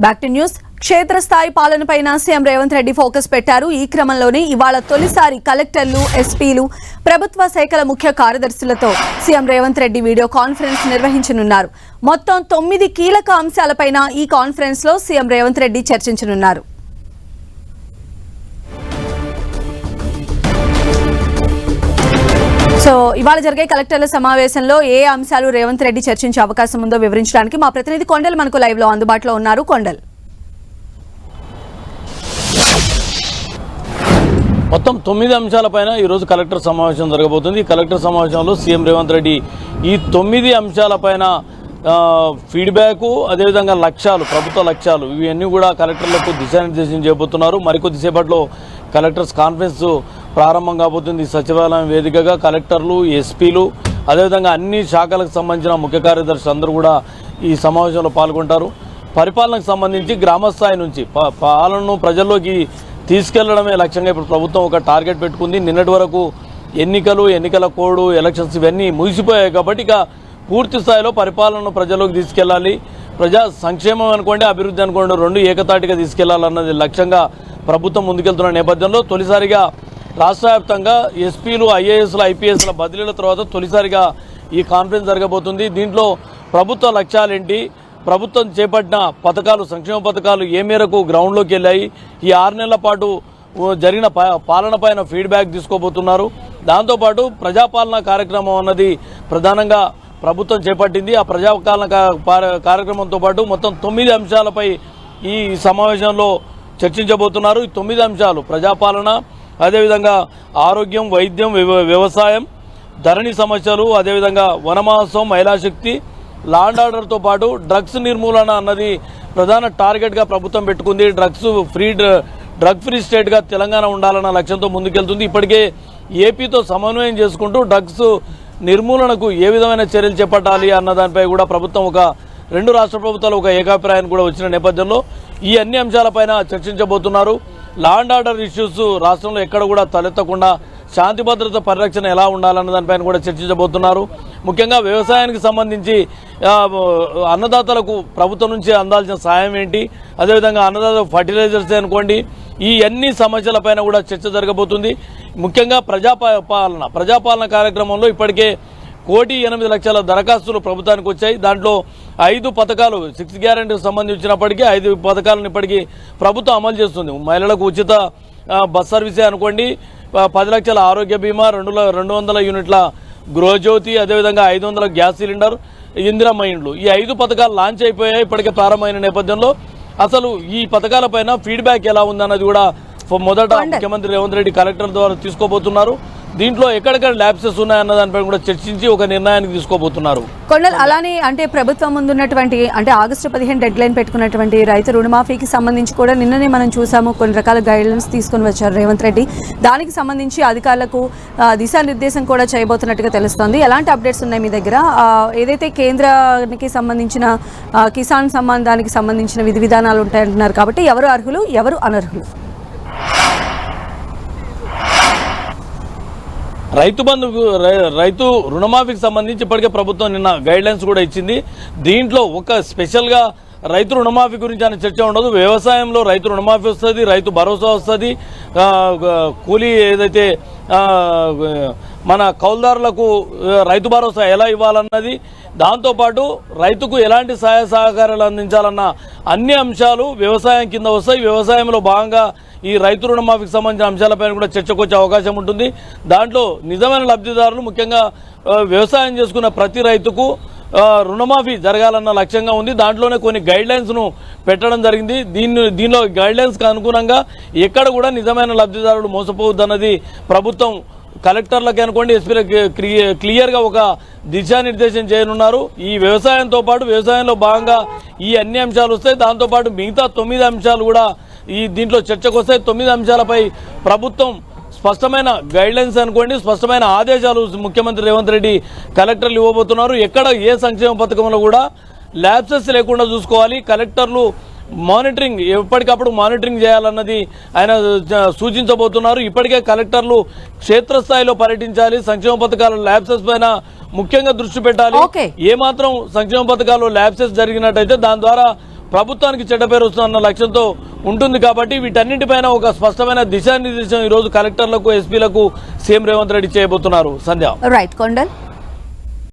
Back to news. క్షేత్రస్థాయి పాలనపైన CM Revanth Reddy focus పెట్టారు. ఈ క్రమంలోనే ఇవాళ తొలిసారి కలెక్టర్లు, ఎస్పీలు, ప్రభుత్వ శాఖల ముఖ్య కార్యదర్శులతో CM Revanth Reddy video conference నిర్వహించనున్నారు. మొత్తం 9 కీలక అంశాలపైన ఈ కాన్ఫరెన్స్ లో సీఎం రేవంత్ రెడ్డి చర్చించనున్నారు. సో ఇవాళ జరిగే కలెక్టర్ల సమావేశంలో ఏ అంశాలు రేవంత్ రెడ్డి చర్చించే అవకాశం ఉందో వివరించడానికి మా ప్రతినిధి కొండల్ మనకు లైవ్ లో అందుబాటులో ఉన్నారు. కొండల్, మొత్తం 9 అంశాలపైన ఈరోజు కలెక్టర్ సమావేశం జరగబోతుంది. ఈ కలెక్టర్ సమావేశంలో సీఎం రేవంత్ రెడ్డి ఈ 9 అంశాలపైన ఫీడ్బ్యాక్, అదేవిధంగా లక్ష్యాలు, ప్రభుత్వ లక్ష్యాలు, ఇవన్నీ కూడా కలెక్టర్లకు దిశానిర్దేశం చేయబోతున్నారు. మరికొద్దిసేపట్లో కలెక్టర్స్ కాన్ఫరెన్స్ ప్రారంభం కాబోతుంది. సచివాలయం వేదికగా కలెక్టర్లు, ఎస్పీలు, అదేవిధంగా అన్ని శాఖలకు సంబంధించిన ముఖ్య కార్యదర్శులు అందరూ కూడా ఈ సమావేశంలో పాల్గొంటారు. పరిపాలనకు సంబంధించి గ్రామస్థాయి నుంచి పాలనను ప్రజల్లోకి తీసుకెళ్లడమే లక్ష్యంగా ఇప్పుడు ప్రభుత్వం ఒక టార్గెట్ పెట్టుకుంది. నిన్నటి వరకు ఎన్నికల కోడ్, ఎలక్షన్స్ ఇవన్నీ ముగిసిపోయాయి కాబట్టి ఇక పూర్తి స్థాయిలో పరిపాలనను ప్రజల్లోకి తీసుకెళ్లాలి. ప్రజా సంక్షేమం అనుకోండి, అభివృద్ధి అనుకోండి, రెండు ఏకతాటిగా తీసుకెళ్లాలన్నది లక్ష్యంగా ప్రభుత్వం ముందుకెళ్తున్న నేపథ్యంలో తొలిసారిగా రాష్ట్ర వ్యాప్తంగా ఎస్పీలు, ఐఏఎస్ల, ఐపీఎస్ల బదిలీల తర్వాత తొలిసారిగా ఈ కాన్ఫరెన్స్ జరగబోతుంది. దీంట్లో ప్రభుత్వ లక్ష్యాలేంటి, ప్రభుత్వం చేపట్టిన పథకాలు, సంక్షేమ పథకాలు ఏ మేరకు గ్రౌండ్లోకి వెళ్ళాయి, ఈ 6 నెలల పాటు జరిగిన పాలన పైన ఫీడ్బ్యాక్ తీసుకోబోతున్నారు. దాంతోపాటు ప్రజాపాలన కార్యక్రమం అన్నది ప్రధానంగా ప్రభుత్వం చేపట్టింది. ఆ ప్రజాపాలన కార్యక్రమంతో పాటు మొత్తం 9 అంశాలపై ఈ సమావేశంలో చర్చించబోతున్నారు. ఈ 9 అంశాలు ప్రజాపాలన, అదేవిధంగా ఆరోగ్యం, వైద్యం, వ్యవసాయం, ధరణి సమస్యలు, అదేవిధంగా వనమహోత్సవం, మహిళాశక్తి, లా అండ్ ఆర్డర్తో పాటు డ్రగ్స్ నిర్మూలన అన్నది ప్రధాన టార్గెట్గా ప్రభుత్వం పెట్టుకుంది. డ్రగ్ ఫ్రీ స్టేట్గా తెలంగాణ ఉండాలన్న లక్ష్యంతో ముందుకెళ్తుంది. ఇప్పటికే ఏపీతో సమన్వయం చేసుకుంటూ డ్రగ్స్ నిర్మూలనకు ఏ విధమైన చర్యలు చేపట్టాలి అన్న దానిపై కూడా ప్రభుత్వం రెండు రాష్ట్ర ప్రభుత్వాలు ఒక ఏకాభిప్రాయాన్ని కూడా వచ్చిన నేపథ్యంలో ఈ అన్ని అంశాలపైన చర్చించబోతున్నారు. లా అండ్ ఆర్డర్ ఇష్యూస్ రాష్ట్రంలో ఎక్కడ కూడా తలెత్తకుండా శాంతి భద్రత పరిరక్షణ ఎలా ఉండాలన్న దానిపైన కూడా చర్చించబోతున్నారు. ముఖ్యంగా వ్యవసాయానికి సంబంధించి అన్నదాతలకు ప్రభుత్వం నుంచి అందాల్సిన సాయం ఏంటి, అదేవిధంగా అన్నదాత ఫర్టిలైజర్స్ అనుకోండి, ఈ అన్ని సమస్యలపైన కూడా చర్చ జరగబోతుంది. ముఖ్యంగా ప్రజాపాలన కార్యక్రమంలో ఇప్పటికే 1,08,00,000 దరఖాస్తులు ప్రభుత్వానికి వచ్చాయి. దాంట్లో 5 పథకాలు 6 గ్యారెంటీకి సంబంధించినప్పటికీ 5 పథకాలను ఇప్పటికీ ప్రభుత్వం అమలు చేస్తుంది. మహిళలకు ఉచిత బస్ సర్వీసే అనుకోండి, 10 లక్షల ఆరోగ్య బీమా, 200 యూనిట్ల గృహజ్యోతి, అదేవిధంగా 500 గ్యాస్ సిలిండర్, ఇందిరమ్మ ఇండ్లు, ఈ 5 పథకాలు లాంచ్ అయిపోయాయి. ఇప్పటికే ప్రారంభమైన నేపథ్యంలో అసలు ఈ పథకాలపైన ఫీడ్బ్యాక్ ఎలా ఉందన్నది కూడా మొదట ముఖ్యమంత్రి రేవంత్ రెడ్డి కలెక్టర్ ద్వారా తీసుకోబోతున్నారు. దీంట్లో ఎక్కడెక్కడ ల్యాబ్సెస్ ఉన్నాయన్న దానిపై కూడా చర్చించి ఒక నిర్ణయానికి తీసుకోబోతున్నారు. కొండల్, అలానే అంటే ప్రభుత్వం ముందున్నటువంటి ఆగస్టు 15 డెడ్ లైన్ పెట్టుకున్నటువంటి రైతు రుణమాఫీకి సంబంధించి కూడా నిన్ననే మనం చూసాము, కొన్ని రకాల గైడ్లైన్స్ తీసుకుని వచ్చారు రేవంత్ రెడ్డి. దానికి సంబంధించి అధికారులకు దిశానిర్దేశం కూడా చేయబోతున్నట్టుగా తెలుస్తోంది. ఎలాంటి అప్డేట్స్ ఉన్నాయి మీ దగ్గర? ఏదైతే కేంద్రానికి సంబంధించిన కిసాన్ సమ్మాన్ దానికి సంబంధించిన విధి విధానాలు ఉంటాయంటున్నారు కాబట్టి ఎవరు అర్హులు, ఎవరు అనర్హులు? రైతు రుణమాఫీకి సంబంధించి ఇప్పటికే ప్రభుత్వం నిన్న గైడ్లైన్స్ కూడా ఇచ్చింది. దీంట్లో ఒక స్పెషల్గా రైతు రుణమాఫీ గురించి అనే చర్చ ఉండదు. వ్యవసాయంలో రైతు రుణమాఫీ వస్తుంది, రైతు భరోసా వస్తుంది, కూలీ ఏదైతే మన కౌలుదారులకు రైతు భరోసా ఎలా ఇవ్వాలన్నది, దాంతోపాటు రైతుకు ఎలాంటి సహాయ సహకారాలు అందించాలన్న అన్ని అంశాలు వ్యవసాయం కింద వస్తాయి. వ్యవసాయంలో భాగంగా ఈ రైతు రుణమాఫీకి సంబంధించిన అంశాలపైన కూడా చర్చకు వచ్చే అవకాశం ఉంటుంది. దాంట్లో నిజమైన లబ్ధిదారులు, ముఖ్యంగా వ్యవసాయం చేసుకున్న ప్రతి రైతుకు రుణమాఫీ జరగాలన్న లక్ష్యంగా ఉంది. దాంట్లోనే కొన్ని గైడ్లైన్స్ను పెట్టడం జరిగింది. దీనిలో గైడ్లైన్స్కి అనుగుణంగా ఎక్కడ కూడా నిజమైన లబ్ధిదారులు మోసపోవద్దన్నది ప్రభుత్వం కలెక్టర్లకి అనుకోండి, ఎస్పీలకు క్లియర్గా ఒక దిశానిర్దేశం చేయనున్నారు. ఈ వ్యవసాయంతో పాటు వ్యవసాయంలో భాగంగా ఈ అన్ని అంశాలు వస్తాయి. దాంతోపాటు మిగతా 9 అంశాలు కూడా దీంట్లో చర్చకు వస్తాయి. 9 అంశాలపై ప్రభుత్వం స్పష్టమైన గైడ్లైన్స్ అనుకోండి, స్పష్టమైన ఆదేశాలు ముఖ్యమంత్రి రేవంత్ రెడ్డి కలెక్టర్లు ఇవ్వబోతున్నారు. ఎక్కడ ఏ సంక్షేమ పథకంలో కూడా ల్యాబ్సెస్ లేకుండా చూసుకోవాలి. కలెక్టర్లు మానిటరింగ్ ఎప్పటికప్పుడు మానిటరింగ్ చేయాలన్నది ఆయన సూచించబోతున్నారు. ఇప్పటికే కలెక్టర్లు క్షేత్రస్థాయిలో పర్యటించాలి, సంక్షేమ పథకాల ల్యాబ్సెస్ పైన ముఖ్యంగా దృష్టి పెట్టాలి. ఏమాత్రం సంక్షేమ పథకాలు ల్యాబ్సెస్ జరిగినట్టయితే దాని ద్వారా ప్రభుత్వానికి చెడ్డ పేరు వస్తుందన్న లక్ష్యంతో ఉంటుంది. కాబట్టి వీటన్నింటిపైన ఒక స్పష్టమైన దిశానిర్దేశం ఈరోజు కలెక్టర్లకు, ఎస్పీలకు సీఎం రేవంత్ రెడ్డి చేయబోతున్నారు. సంధ్య. రైట్ కొండల్.